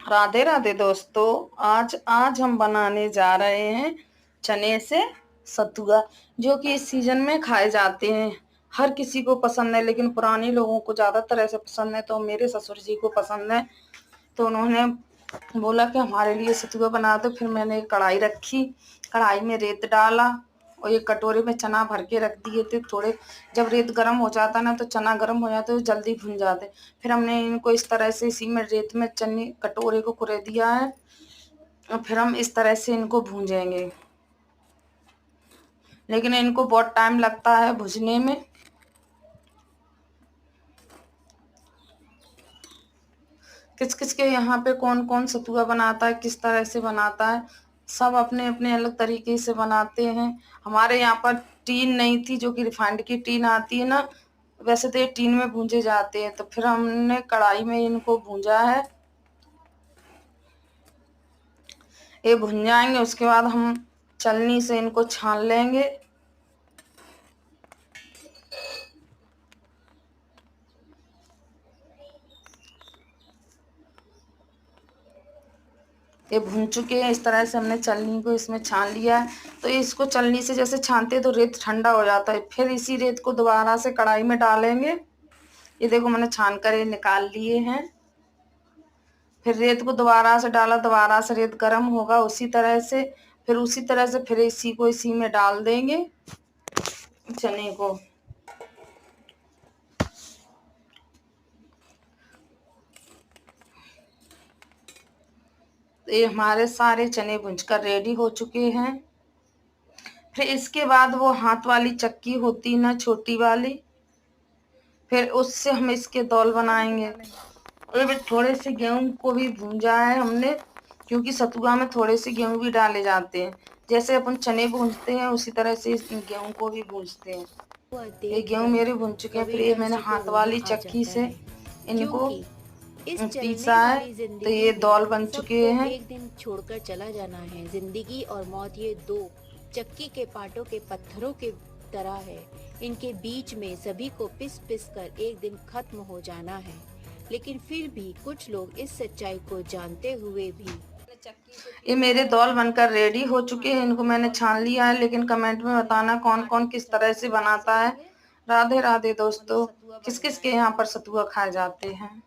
राधे राधे दोस्तों। आज आज हम बनाने जा रहे हैं चने से सतुआ, जो कि इस सीजन में खाए जाते हैं। हर किसी को पसंद है, लेकिन पुराने लोगों को ज्यादातर ऐसे पसंद है। तो मेरे ससुर जी को पसंद है, तो उन्होंने बोला कि हमारे लिए सतुआ बना दो। फिर मैंने कढ़ाई रखी, कढ़ाई में रेत डाला और एक कटोरे में चना भर के रख दिए थे। थोड़े जब रेत गर्म हो जाता ना, तो चना गर्म हो जाते तो जल्दी भुन जाते। फिर हमने इनको इस तरह से इसी में रेत में चने कटोरे को कुरे दिया है, और फिर हम इस तरह से इनको भूंजेंगे। लेकिन इनको बहुत टाइम लगता है भुजने में। किस किस के यहाँ पे कौन कौन सतुआ बनाता है, किस तरह से बनाता है, सब अपने अपने अलग तरीके से बनाते हैं। हमारे यहाँ पर टीन नहीं थी, जो कि रिफाइंड की टीन आती है ना, वैसे तो ये टीन में भूंजे जाते हैं। तो फिर हमने कढ़ाई में इनको भूंजा है। ये भुन जाएंगे, उसके बाद हम छलनी से इनको छान लेंगे। ये भून चुके हैं। इस तरह से हमने छलनी को इसमें छान लिया है। तो इसको छलनी से जैसे छानते हैं तो रेत ठंडा हो जाता है। फिर इसी रेत को दोबारा से कढ़ाई में डालेंगे। ये देखो मैंने छान कर ये निकाल लिए हैं। फिर रेत को दोबारा से डाला, दोबारा से रेत गर्म होगा उसी तरह से। फिर उसी तरह से फिर इसी को इसी में डाल देंगे, चने को। ये हमारे सारे चने भुनकर रेडी हो चुके हैं। फिर इसके बाद वो हाथ वाली चक्की होती ना, छोटी वाली, फिर उससे हम इसके दौल बनाएंगे। और फिर थोड़े से गेहूं को भी भूंजा है हमने, क्योंकि सतुआ में थोड़े से गेहूं भी डाले जाते हैं। जैसे अपन चने भूंजते हैं उसी तरह से इस गेहूं को भी भूंजते हैं। वह ये गेहूं देखकर मेरे भुन चुके हैं। फिर ये कबीर मैंने हंसी को हाथ रोना वाली आ चक्की जाता से है, इनको क्योंकि इस चलने पीसा है। वाली तो जिंदगी ये में दौल बन चुके सबको हैं। एक दिन छोड़कर चला जाना है। जिंदगी और मौत ये दो चक्की के पाटों के पत्थरों के तरह है। इनके बीच में सभी को पिस पिस कर एक दिन खत्म हो जाना है। लेकिन फिर भी कुछ लोग इस सच्चाई को जानते हुए भी ये मेरे दौल बनकर रेडी हो चुके हैं। इनको मैंने छान लिया है, लेकिन कमेंट में बताना कौन कौन किस तरह से बनाता है। राधे राधे दोस्तों। किस किस के यहाँ पर सतुआ खाए जाते हैं।